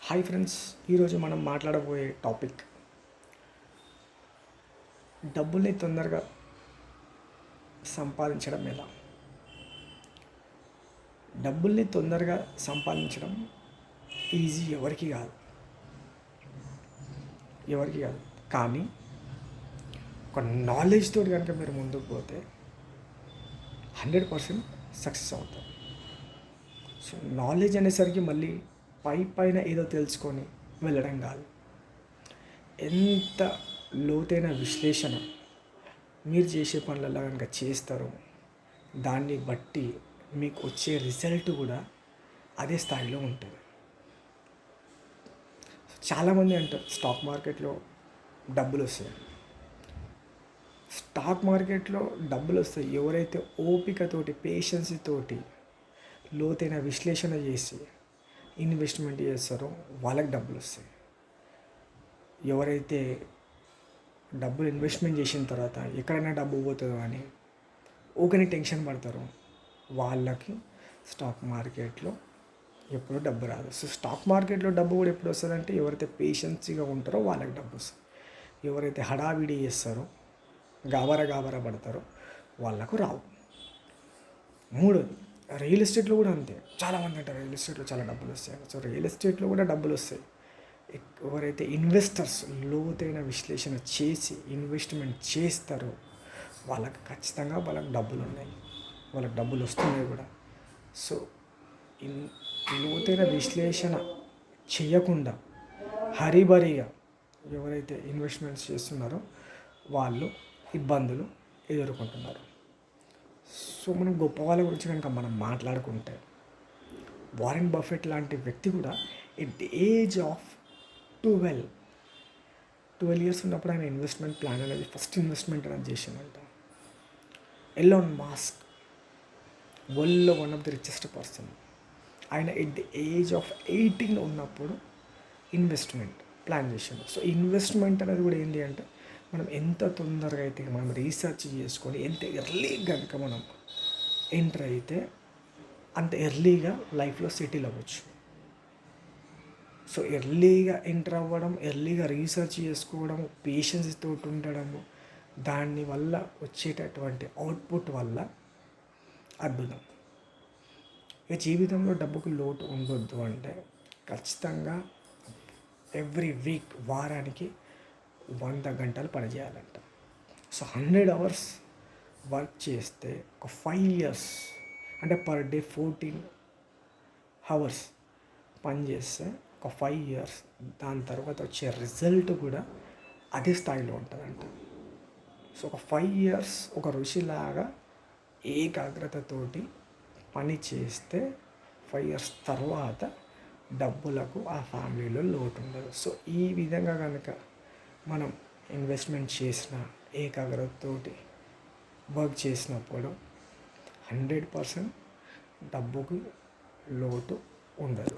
Hi friends, ఈరోజు మనం మాట్లాడబోయే topic డబ్బుల్ని తొందరగా సంపాదించడం ఎలా. డబ్బుల్ని తొందరగా సంపాదించడం ఈజీ ఎవరికి కాదు. కానీ ఒక నాలెడ్జ్ తోటి కనుక మీరు ముందుకు పోతే 100% సక్సెస్ అవుతారు. సో నాలెడ్జ్ అనేసరికి మళ్ళీ పైన ఏదో తెలుసుకొని వెళ్ళడం కాదు. ఎంత లోతైన విశ్లేషణ మీరు చేసే పనులలో కనుక చేస్తారో దాన్ని బట్టి మీకు వచ్చే రిజల్ట్ కూడా అదే స్థాయిలో ఉంటుంది. చాలామంది అంటారు స్టాక్ మార్కెట్లో డబ్బులు వస్తాయి. స్టాక్ మార్కెట్లో డబ్బులు వస్తాయి ఎవరైతే ఓపికతోటి, పేషెన్స్ తోటి, లోతైన విశ్లేషణ చేసి ఇన్వెస్ట్మెంట్ చేస్తారో వాళ్ళకి డబ్బులు వస్తాయి. ఎవరైతే డబ్బులు ఇన్వెస్ట్మెంట్ చేసిన తర్వాత ఎక్కడైనా డబ్బు పోతుందో అని ఊకని టెన్షన్ పడతారో వాళ్ళకి స్టాక్ మార్కెట్లో ఎప్పుడు డబ్బు రాదు. సో స్టాక్ మార్కెట్లో డబ్బు కూడా ఎప్పుడు వస్తుందంటే ఎవరైతే పేషెన్స్గా ఉంటారో వాళ్ళకి డబ్బు వస్తుంది. ఎవరైతే హడావిడి చేస్తారో, గాబరా పడతారో వాళ్ళకు రావు. మూడోది, రియల్ ఎస్టేట్లో కూడా అంతే. చాలామంది అంటారు రియల్ ఎస్టేట్లో చాలా డబ్బులు వస్తాయి. సో రియల్ ఎస్టేట్లో కూడా డబ్బులు వస్తాయి. ఎవరైతే ఇన్వెస్టర్స్ లోతైన విశ్లేషణ చేసి ఇన్వెస్ట్మెంట్ చేస్తారో వాళ్ళకి ఖచ్చితంగా వాళ్ళకి డబ్బులు ఉన్నాయి, వాళ్ళకి డబ్బులు వస్తున్నాయి కూడా. సో లోతైన విశ్లేషణ చేయకుండా హరిబరిగా ఎవరైతే ఇన్వెస్ట్మెంట్స్ చేస్తున్నారో వాళ్ళు ఇబ్బందులు ఎదుర్కొంటున్నారు. సో మనం గొప్ప వాళ్ళ గురించి కనుక మనం మాట్లాడుకుంటే వారెన్ బఫెట్ లాంటి వ్యక్తి కూడా at the age of 12 years ఉన్నప్పుడు ఆయన ఇన్వెస్ట్మెంట్ ప్లాన్ అనేది ఫస్ట్ ఇన్వెస్ట్మెంట్ అనేది చేసిందంట. ఎలాన్ మస్క్ వరల్డ్లో one of the richest person. ఆయన ఎట్ ది ఏజ్ ఆఫ్ 18 ఉన్నప్పుడు ఇన్వెస్ట్మెంట్ ప్లాన్ చేసాడు. సో ఇన్వెస్ట్మెంట్ అనేది కూడా ఏంటి అంటే మనం ఎంత తొందరగా అయితే మనం రీసెర్చ్ చేసుకొని ఎంత ఎర్లీ కనుక మనం ఎంటర్ అయితే అంత ఎర్లీగా లైఫ్లో సెటిల్ అవ్వచ్చు. సో ఎర్లీగా ఎంటర్ అవ్వడం, ఎర్లీగా రీసెర్చ్ చేసుకోవడం, పేషెన్స్ తోటి ఉండడము, దానివల్ల వచ్చేటటువంటి అవుట్పుట్ వల్ల అద్భుతం. ఇక జీవితంలో డబ్బుకు లోటు ఉండొద్దు అంటే ఖచ్చితంగా ఎవ్రీ వీక్ వారానికి 100 గంటలు పనిచేయాలంట. సో 100 అవర్స్ వర్క్ చేస్తే ఒక 5 ఇయర్స్ అంటే పర్ డే 14 అవర్స్ పని చేస్తే ఒక 5 ఇయర్స్ దాని తర్వాత వచ్చే రిజల్ట్ కూడా అదే స్థాయిలో ఉంటుందంట. సో ఒక 5 ఇయర్స్ ఒక ఋషిలాగా ఏకాగ్రతతోటి పని చేస్తే 5 ఇయర్స్ తర్వాత డబ్బులకు ఆ ఫ్యామిలీలో లోటు ఉండదు. సో ఈ విధంగా కనుక మనం ఇన్వెస్ట్మెంట్ చేసిన ఏకాగ్రతతోటి వర్క్ చేసినప్పుడు 100% డబ్బుకు లోటు ఉండదు.